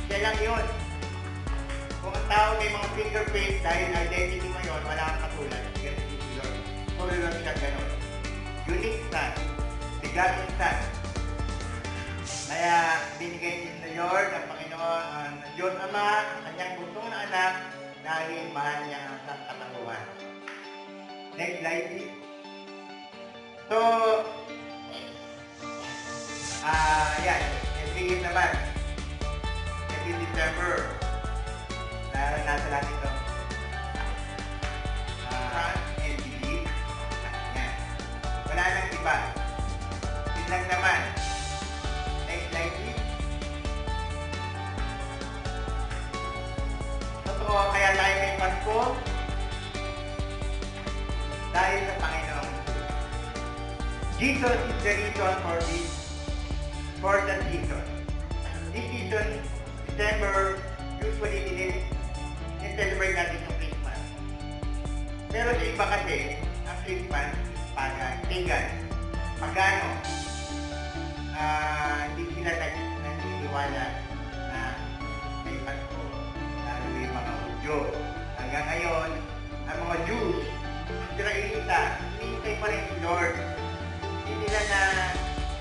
Yan lang yun. Kung ang tao may mga fingerprint dahil identity mo yun, wala kang katulad. Ganun yun. Puro lang siya ganun. Unique stand. Bigating stand. Kaya binigay din ni Lord ang Panginoon ang Diyos Ama, ang kanyang butong na anak dahil mahal niya ang katawan. Next slide please. So, yan. Every year naman. Every December. Nasa natin ito. And believe. Yan. Wala nang iba. Yun lang naman. Next slide please. Totoo, kaya tayo may Pasko dahil sa Panginoon. Jesus is the reason for the season. This season, December, usually celebrate natin yung Christmas. Pero sa iba kasi, ang Christmas, pagan, pagano, hindi sila naniniwala na may Pasko, lalo yung mga Hudyo. Hanggang ngayon, ang mga Jews, Israelita, hinihintay pa rin si Lord.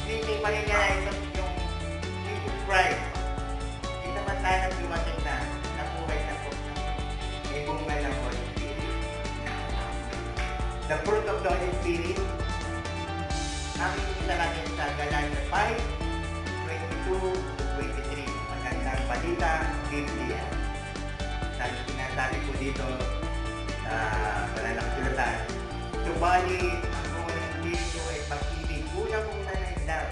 Hindi pa rin nila yung Jesus Christ. Hindi naman tayo na dumating na nabuhay na po. May bunga ng Holy Spirit. The fruit of the Holy Spirit, nakikita natin sa Galatia 5:22-23. Magandang balita, Biblia. Sinasabi ko dito sa Banal Sulatan, subalit ang unang dito ay pag-ibig. Una-una na yung love.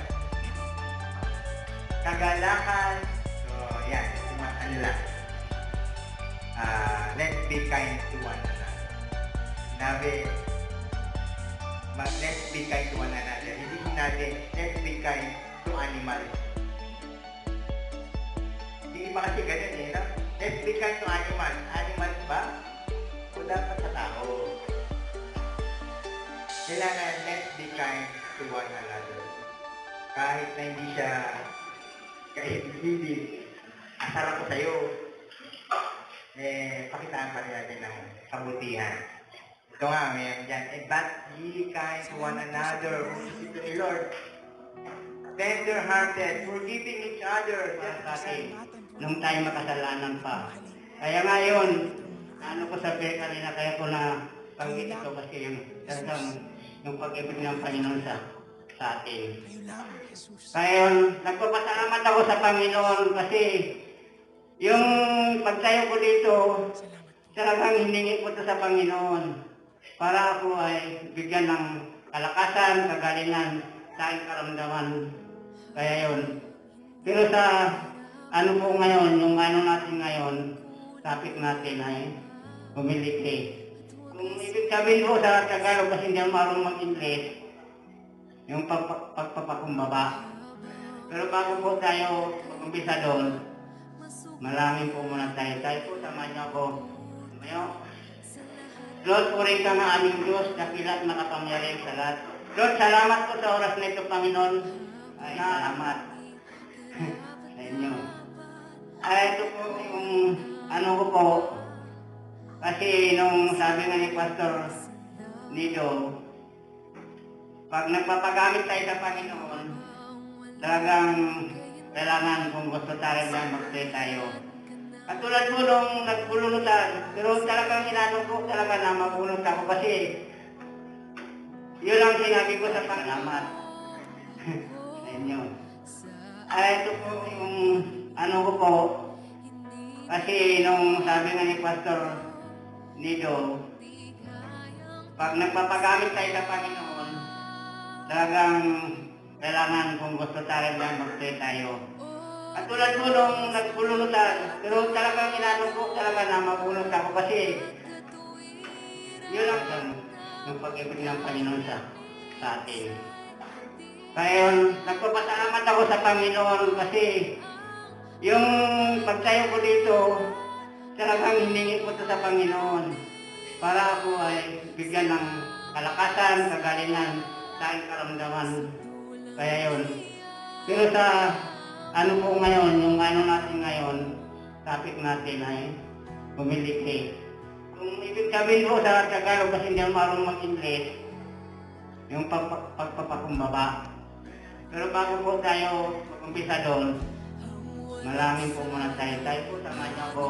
Kagalakan. So, yan. Ano lang. Let's be kind to one another. Let's be kind to one another. Hindi natin, let's be kind to animals. Hindi iba kasi ganun eh. No? Let's be kind to animals. Animals ba? O dapat sa tao? Kailangan let's be kind to one another. Kahit na hindi siya kaibig, asar ako sa'yo, pakitaan pa rin natin ng kabutihan. Ito nga, mayroon dyan, but ye kind to one another, to the Lord, tender-hearted, forgiving each other, just kasi, nung tayo makasalanan pa. Kaya ngayon, ano ko sabi kanina, kaya ko na panggit ito kasi yung talagang yung pag-ibig ng Panginoon sa atin. Kaya yun, nagpapasalamat ako sa Panginoon kasi yung pagtayo ko dito, talagang hiningi ko ito sa Panginoon para ako ay bigyan ng kalakasan, kagalingan sa aking karamdaman. Kaya yun. Pero sa ano po ngayon, yung ano natin ngayon, topic natin ay humility. Kung ibig sabihin ko sa Tagalog kasi hindi ako marunong mag-English, yung pagpapakumbaba. Pero bago po tayo mag-umpisa doon, malangin po muna tayo. Tayo po, samahan niyo ako. Mayo. Lord, purihin ka ng aming Diyos, dakila at makapangyarihan sa lahat. Lord, salamat po sa oras na ito, Panginoon. Ay, salamat. Sa inyo. Ay, ito po yung ano ko po. Kasi nung sabi nga ni Pastor Nido, pag nagpapagamit tayo sa Panginoon, talagang kailangan kung gusto tayo lang mag-pray tayo. Katulad po nung nagbulunutan, pero talagang inano ko talaga na mabunot ako kasi yun lang sinabi ko sa Panginoon. Sa inyo. Ay, ito po yung ano ko po, kasi nung sabi nga ni Pastor Nido, pag nagpapagamit tayo sa Panginoon, talagang kailangan kung gusto tayo lang mag-pray tayo. At tulad po nung nagbulunutan, pero talagang inano ko talaga na mabunot ako kasi yun lang yung pag-ibig ng Panginoon sa atin. Kaya yun, nagpapasalamat ako sa Panginoon kasi Yung pagtayo ko dito, talagang hiningi ko ito sa Panginoon para ako ay bigyan ng kalakasan, kagalingan sa aking karamdaman. Kaya yun. Pero sa ano po ngayon, yung ano natin ngayon, topic natin ay humility. Kung ibig sabihin ko sa Tagalog kasi hindi ako marunong mag-English, yung pagpapakumbaba. Pero bago po tayo mag-umpisa doon, malangin po muna tayo. Tayo po, sama niyo ako.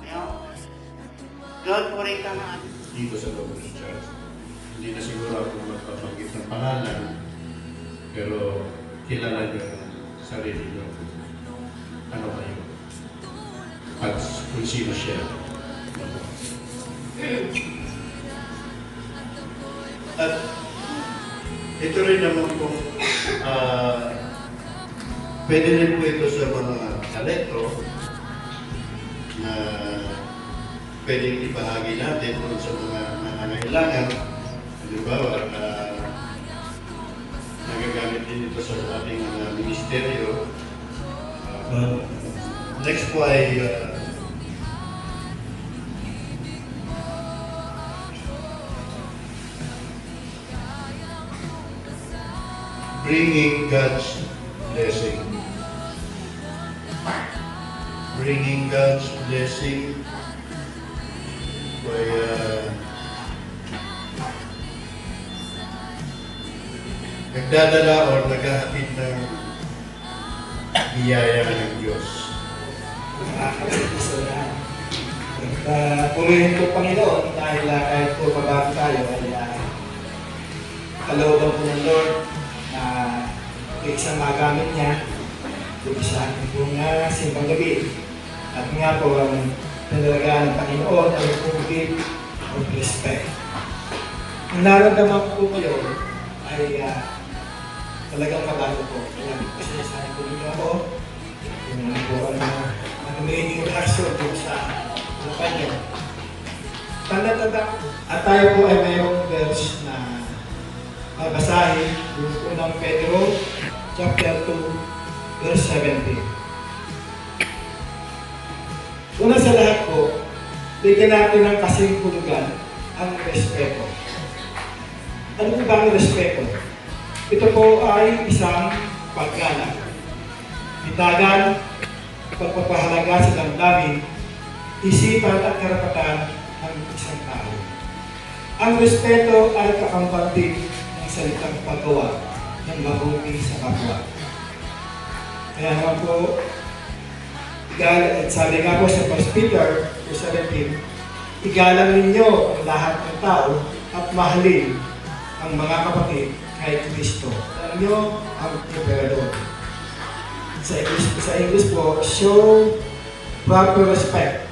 Ngayon, Lord, puri ka nga. Dito sa Logos Church. Hindi na siguro ako magpapanggit ng pangalan, pero kilala niyo ang sarili niyo. Ano kayo? At kung sino siya. At ito rin naman kung pwede rin po ito sa mga elektro na pwedeng ibahagi natin kung sa mga nangangailangan. Halimbawa, nagagamit din ito sa ating ministeryo. Next po ay bringing God's blessing. Bringing God's blessing by nagdadala o naghahatid ng biyaya ng Diyos. Purihin po Panginoon dahil kahit po mabago tayo ay kalooban po ng Lord na isang magamit niya kung isa pong simbang gabi. At nga po ang pinalagaan ng Panginoon ay pumigil of respect. Ang nararamdaman ko ngayon ay talagang kabago po. Kaya kasi sana po ninyo ako yung po ang magiging reaction po sa kanya. Tanda-tanda. At tayo po ay mayroong verse na basahin yung unang Pedro chapter 2 verse 17. Una sa lahat po, bigyan natin ng kasing hulugan ang respeto. Ano po ba ang respeto? Ito po ay isang paggalang, bitagan, pagpapahalaga sa damdamin, isipan at karapatan ng isang tao. Ang respeto ay kakampante ng salitang paggawa ng mabuti sa kapwa. Kaya naman po, sabi nga po sa 1 Peter 2:17, igalang ninyo ang lahat ng tao at mahalin ang mga kapatid kahit Kristo. Alam nyo ang emperador. Sa English po, show proper respect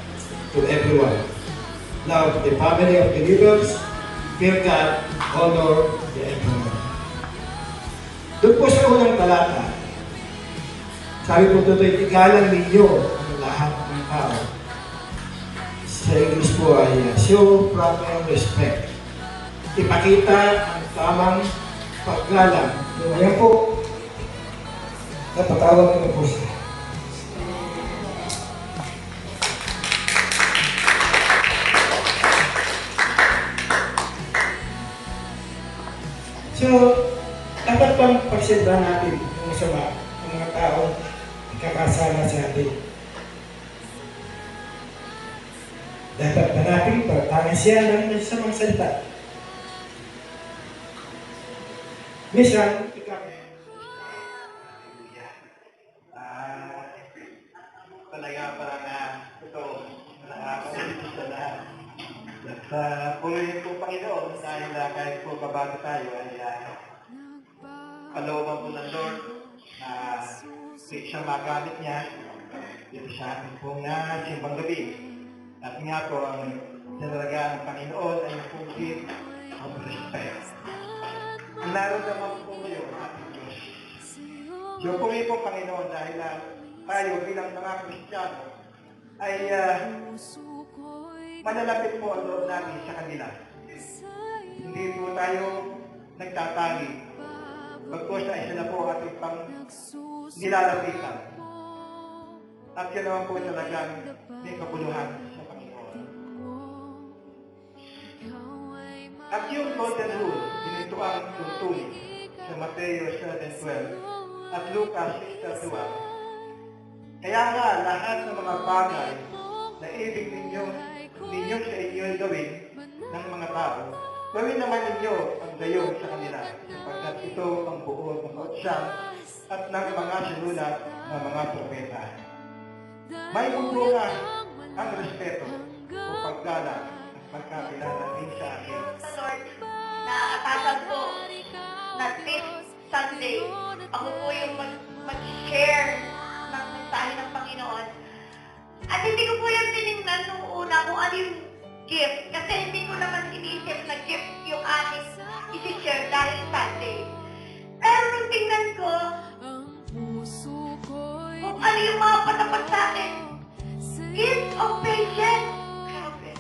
to everyone. Love the family of believers, fear God, honor the emperor. Doon po sa unang talata, sabi po doon, igalang ninyo ang lahat ng tao. Sa English po ay show proper respect. Ipakita ang tamang paggalang. Yan po, napatawag ko po siya. So, dapat pang pagsilbahan natin yung masama ng mga taong kakasama sa atin. Dapat pa natin pagtangan siya ng masamang salita. Minsan, Talaga parang ito, nakakalimutan sa lahat. At purihin po Panginoon dahil kahit po babago tayo ay kalooban po ng Lord na siyang magamit niya dito sa ating pong simbang gabi. At nga po ang nilalagaan ng Panginoon ay yung pugit of respect. Ang nararamdaman po ngayon ating Diyos. Yung purihin po Panginoon dahil tayo bilang mga Kristiyano ay malalapit po ang loob namin sa kanila. Hindi po tayo nagtatangi. Pagkos ay sila po ating pang nilalapitan. at yan naman po talagang may kabuluhan sa Panginoon. At yung golden rule, ginito ang tuntunin sa Mateo 7:12 at Lucas 6:12. Kaya nga, lahat ng mga bagay na ibig ninyo sa inyo gawin ng mga tao, gawin naman ninyo ang gayon sa kanila, sapagkat ito ang buo ng kautsyan at ng mga sinulat ng mga propeta. May bunga ang respeto o paggalang at pagkakilala din sa akin. Sa Lord, naatasan ko na this Sunday, ako po yung mag-share ng mensahe ng Panginoon. At hindi ko po yung tinignan nung una kung ano yung gift. Kasi hindi ko naman inisip na gift yung aking isi-share dahil Sunday. Pero nung tingnan ko, kung ano yung mga patapat sa akin, gift of patience. Grabe.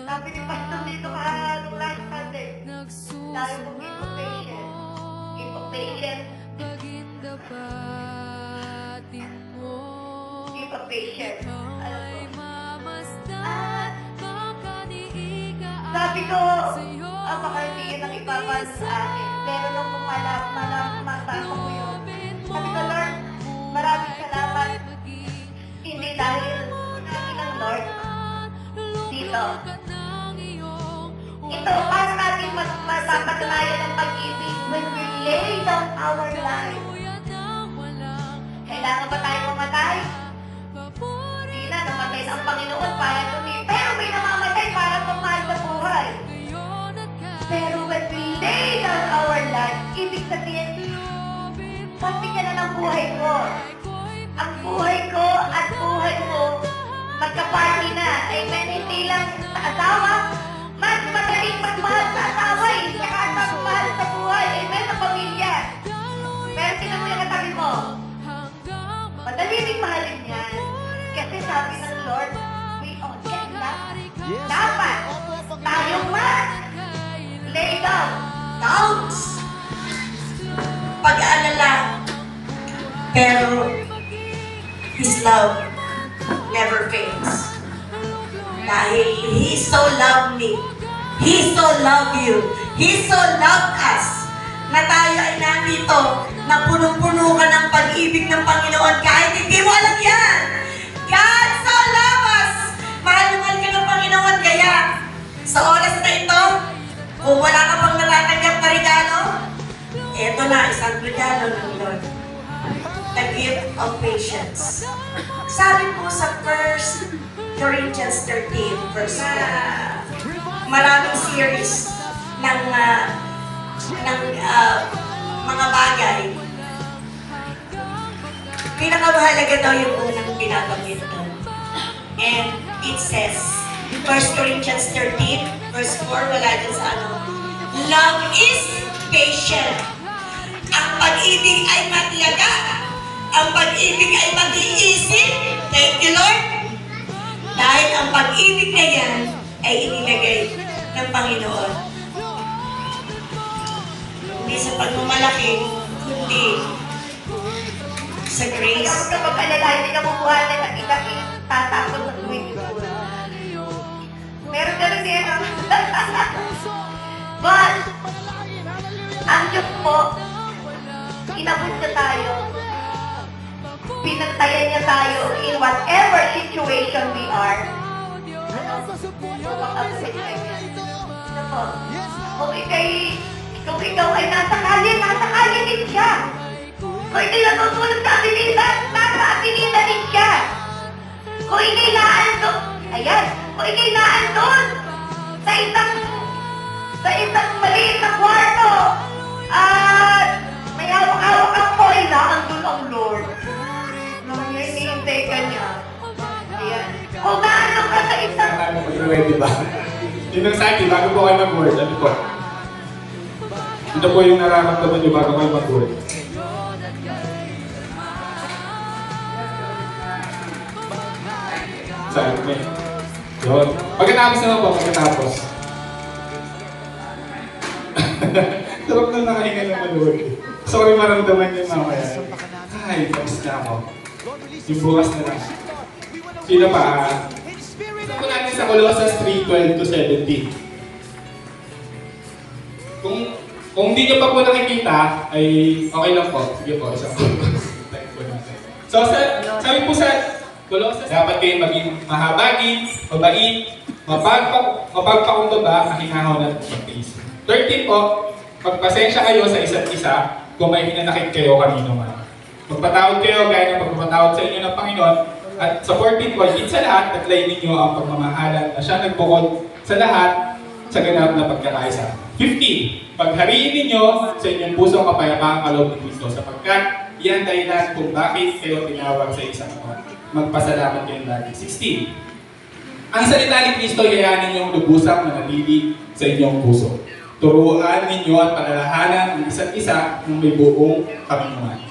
Sabi ni Pastor dito nung last Sunday, tayo kong gift of patience. Gift of patience. Gift of patience. Sabi ko, baka hindi yun ang ipapalo sa akin. Pero nung mabasa ko yun, sabi ko, Lord, maraming salamat. Hindi dahil namin ng Lord dito. Ito, para natin mapapatunayan ang pag-ibig when we lay down our life. Kailangan ba tayo mamatay? Hindi na, namatay na ang Panginoon para tumi. Pero may namamatay para tumahal sa buhay. Pero when we lay down our life, ibig sabihin, pati ka na ng buhay ko. Ang buhay ko at buhay mo, magka-party na. Amen? Hindi lang sa asawa, mas madaling magmahal sa asawa eh. Saka magmahal sa buhay. Amen? Sa pamilya. Pero tinan mo yung katabi mo. Madali rin mahalin yan. Kasi sabi ng Lord, we all get that. Dapat tayong lay down. Doubts, pag-aalala, pero His love never fades. Dahil He so loved me, He so loved you, He so loved us, na tayo ay nandito, na punong-puno ka ng pag-ibig ng Panginoon kahit hindi mo alam yan. God so loved us, mahal na mahal ka ng Panginoon, kaya sa oras na ito, kung wala ka pang natatanggap na regalo, eto na, isang regalo ng Lord. The gift of patience. Sabi po sa 1 Corinthians 13, verse 1, maraming series ng mga bagay. Pinakamahalaga daw yung unang binabanggit doon. And it says, 1 Corinthians 13, verse 4, wala dyan sa ano. Love is patient. Ang pag-ibig ay matiyaga. Ang pag-ibig ay mag-iisip. Thank you, Lord. Dahil ang pag-ibig na yan ay inilagay ng Panginoon. Hindi sa pagmamalaki, kundi sa grace. Huwag ka mag-alala, hindi ka bubuhatin at tatakot ng tuwing ito. Meron ka rin yan. But, ang Diyos po, inabot niya tayo. Pinagtayan niya tayo in whatever situation we are. Ano po? Kung ikaw ay nasa kalye din siya. Kung ikay natutulog sa atinida, nasa atinida din siya. Kung ikay naandun, kung ikay naandun sa isang maliit na kwarto, at may hawak-hawak ang koy, naandun ang Lord. Naman niya, hinihintay ka niya. Ayan. Kung naandun ka sa isang... Ready ba? Yun ang sa akin, bago po kayo mag-word, ano po? Ito po yung nararamdaman nyo bago kayo mag-word. Sabi ko eh. Yun. Pagkatapos naman po, pagkatapos. Sarap na nakahinga ng mag-word. Gusto ko rin maramdaman yung mamaya. Ay, tapos na ako. Yung bukas na lang. Sino pa? Ito po natin sa Colossus 3:12 to 17. Kung hindi nyo pa po nakikita, ay okay lang po. Sige po, isa po. So, sabi po sa Colossus, dapat kayo maging mahabagin, mabait, mapagpakumbaba, mahinahaw at magtiis. 13 po, magpasensya kayo sa isa't isa kung may hinanakit kayo kanino man. Magpatawad kayo gaya ng pagpapatawad sa inyo ng Panginoon. At sa 14 po, higit sa lahat, tatlayin ninyo ang pagmamahalan na siya nagbukod sa lahat sa ganap na pagkakaisa. 15. Paghariin ninyo sa inyong pusong kapayapaang kaloob ni Kristo sapagkat yan dahilan kung bakit kayo tinawag sa isang katawan. Magpasalamat kayo lagi. 16. Ang salita ni Kristo yayanin ninyong lubusang manatili sa inyong puso. Turuan ninyo at palalahanan ng isa't isa ng may buong kabinungan.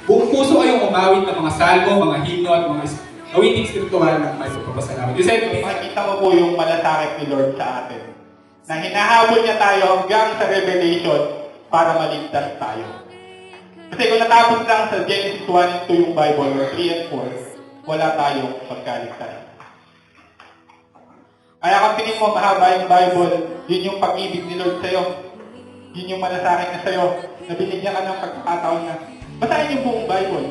Buong puso kayong umawit ng mga salmo, mga himno at mga awiting spiritual na may pagpapasalamat. Makikita mo po yung malasakit ni Lord sa atin. Na hinahabol niya tayo hanggang sa Revelation para maligtas tayo. Kasi kung natapos lang sa Genesis 1 and 2 yung Bible, or 3 and 4, wala tayong pagkaligtas. Kaya kung tingin mo mahaba yung Bible, yun yung pag-ibig ni Lord sa'yo. Yun yung malasakit na sa'yo, na binigyan ka ng pagkakataon na basahin yung buong Bible.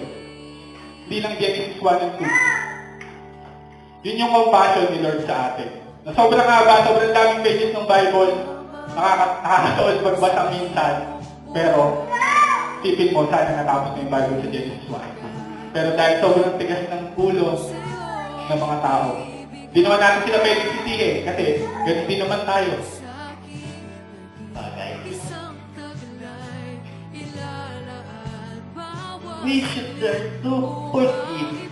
Hindi lang Genesis 1 and 2. Yun yung compassion ni Lord sa atin. Na sobrang haba, sobrang daming pages ng Bible, nakakataon magbasa minsan. Pero, tipin mo, sana natapos na yung Bible sa Genesis 1. Pero dahil sobrang tigas ng ulo ng mga tao, di naman natin sila pwedeng sisihin kasi ganun din naman tayo. Bagay. We should learn to forgive.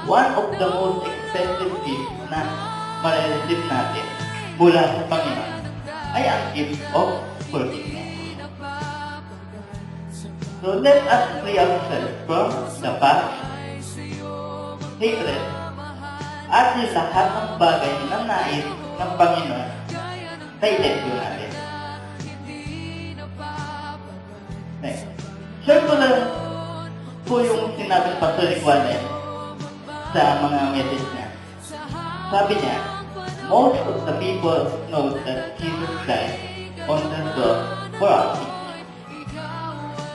One of the most expensive gifts na marireceive natin mula sa Panginoon ay ang gift of forgiveness. So let us free ourselves from the past, hatred, at yung lahat ng bagay na nais ng Panginoon na i-let-go natin. Next. Share ko lang po yung sinabi ng Pastor Juanes sa mga message niya. Sabi niya, most of the people know that Jesus died on the cross for us.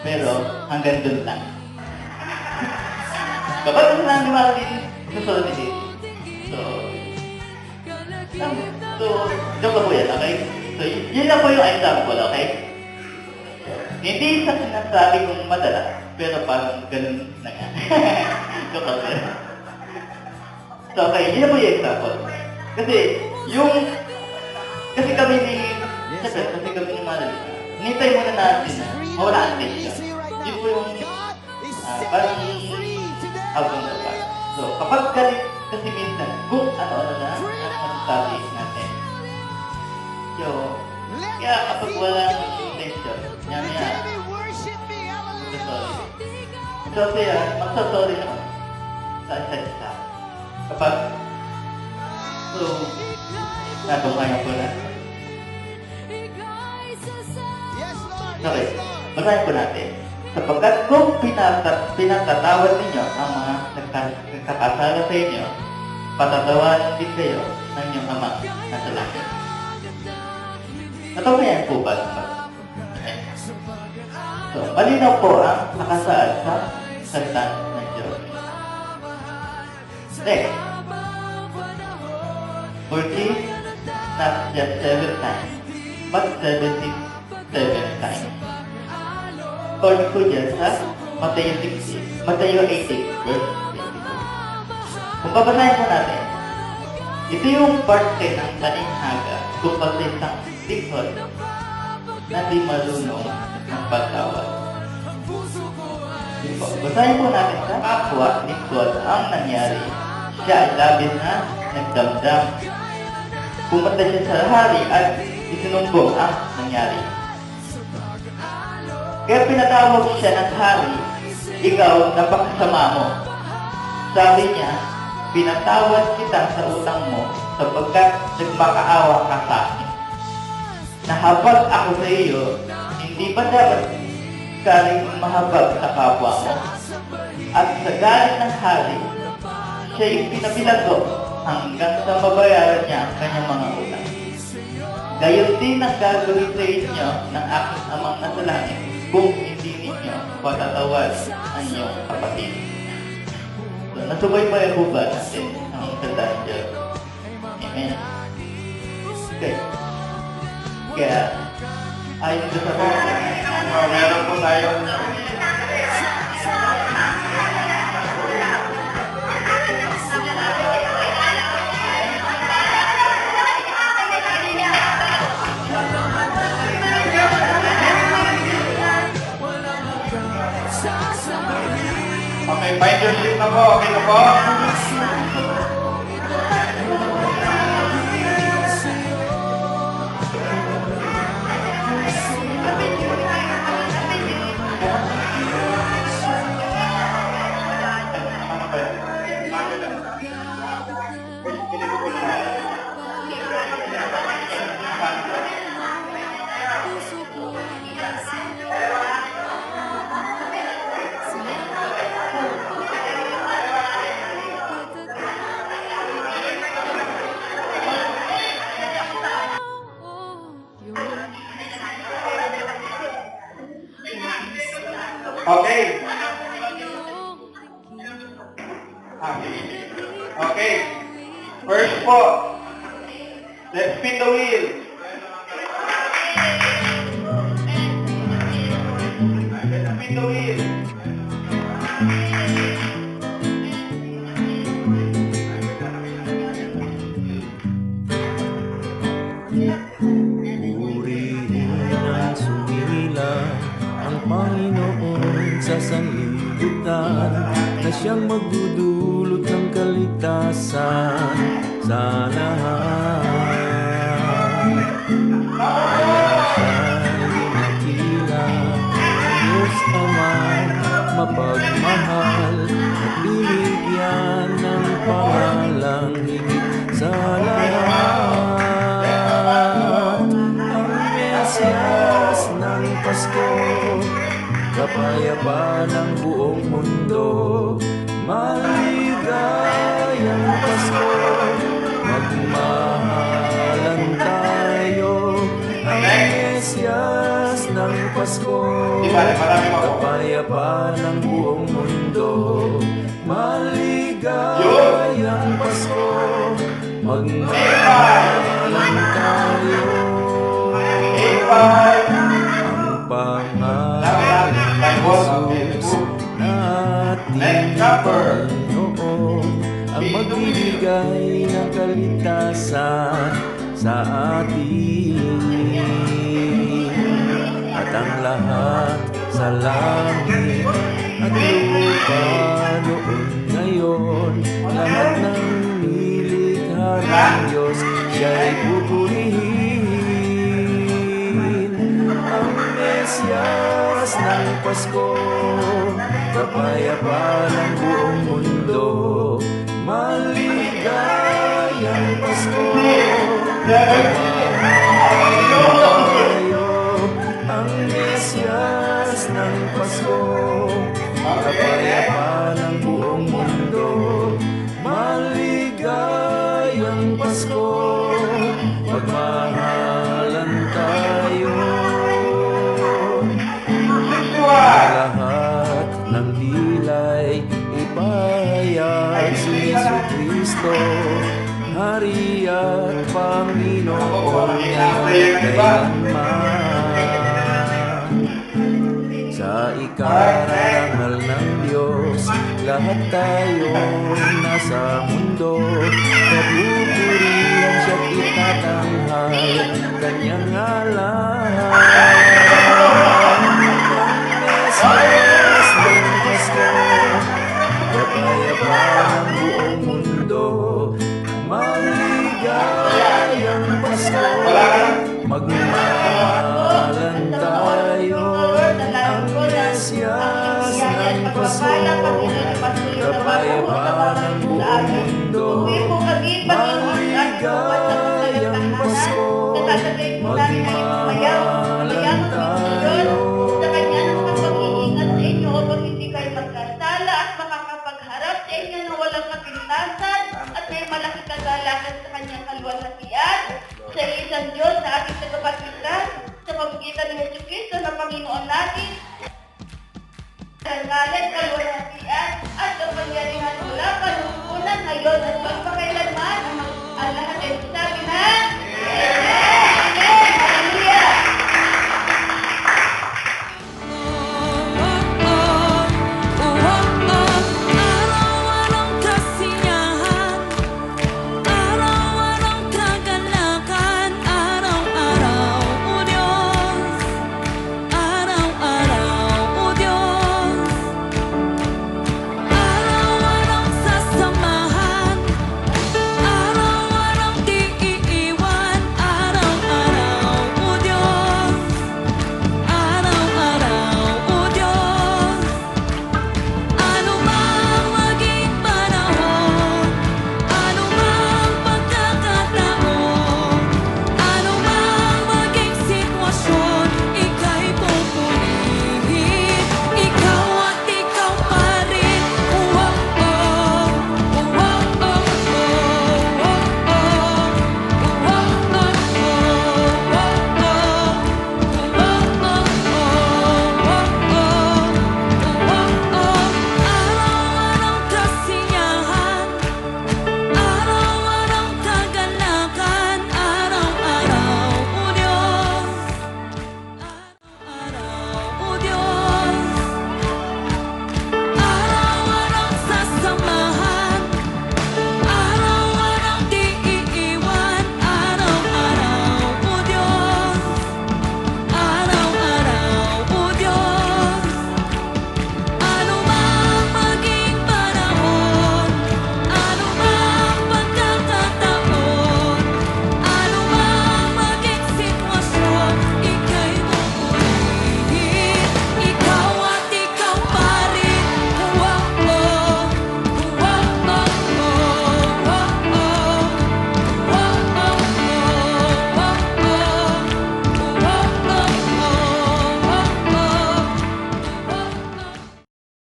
Pero hanggang dun lang. Kapag sinabi natin susunod ni Jesus. So, joke po yan, okay? So, yun lang po yung example, okay? Hindi sa sinasabi kong madala, pero parang ganun na nga. Joke po yan. So, okay, yun lang po yung example. Kasi kami ni Marilyn, nintay muna natin na mawala ang tension. Yun po yung parang habang dapat. So, kapag galit kasi minsan, kung ano-ano na ang sabi natin. So, kaya kapag walang tension, niya, magsasorry naman sa isa't isa. Kapag, so, natumayan ko na. Okay, basahin ko natin. Sapagkat kung pinagtatawad ninyo ang mga nagkakasala sa inyo, patatawarin din kayo ng inyong Ama na sa langit. Natumayan po ba? So, malinaw po ang nakasaad sa salita ng Diyos. Next. Forgive not just 7 times, but 77 times. Or ko dyan sa Mateo 18, verse 22. Kung babasahin po natin, ito yung parte ng paninghaga tungkol sa isang lingkod na di marunong ng pagtawad. Basahin po natin sa kapwa lingkod ang nangyari. Siya ay labis na nagdamdam. Pumunta siya sa hari at isinumbong ang nangyari. Kaya pinatawag siya ng hari, ikaw napakasama mo. Sabi niya, pinatawad kita sa utang mo sapagkat nagmakaawa ka sa akin. Nahabag ako sa iyo, hindi ba dapat ka rin mahabag sa kapwa mo? At sa galit ng hari, siya'y pinabilago hanggang sa mabayaran niya ang kanyang mga utang. Gayon din ang gagawin sa inyo ng aking amang nasa langit kung hindi ninyo patatawad ang inyong kapatid. So, nasubaybayan po ba natin ang salita ng Diyos? Amen. Okay. Kaya, ayon sa Meron po tayong okay, find your seat na po. Okay na po. Okay. Okay. First po, let's spin the wheel. Let's spin the wheel. Purihin at sumila ang Panginoon sa sanlibutan na siyang magdudulot ng kaligtasan sa lahat. Kaya siya'y dinakila ng Diyos Ama mapagmahal at binigyan ng pangalang higit sa lahat. Ang Mesiyas ng Pasko, kapayapaan ng buong mundo, maligayang Pasko, magmahalan tayo. Ang Mesiyas ng Pasko, kapayapaan ng buong mundo, maligayang Pasko, magmahalan tayo. Ang pangalan ng Jesus na ating Panginoon ang magbibigay ng kaligtasan sa atin. At ang lahat sa langit at lupa noon ngayon, lahat ng nilikha ng Diyos siya'y pupurihin. Ang Mesiyas ng Pasko, kapayapaan ng buong mundo, maligayang Pasko, magmahalan tayo. Ang Mesiyas ng Pasko, kapayapaan ng buong mundo, maligayang Pasko, magmahalan tayo. Lahat ng dilay ipahayag si Jesucristo, Hari at Panginoon ngayon kailanman. Sa ikarangal ng Diyos, lahat tayo nasa mundo, papupurihan siya't itatanghal kanyang ngalan. Mesiyas ng Pasko, kapayapaan ng buong mundo, maligayang Pasko, magmahalan tayo. Ang Mesiyas ng Pasko, kapayapaan ng buong mundo, maligayang Pasko, magmahalan tayo. sa inyo na walang kapintasan at may malaking kagalakan sa kanyang kaluwalhatian. Siya ay isang Diyos na ating tagapagligtas sa pamamagitan ni Jesucristo na Panginoon natin. Karangalan, kaluwalhatian at kapangyarihan mula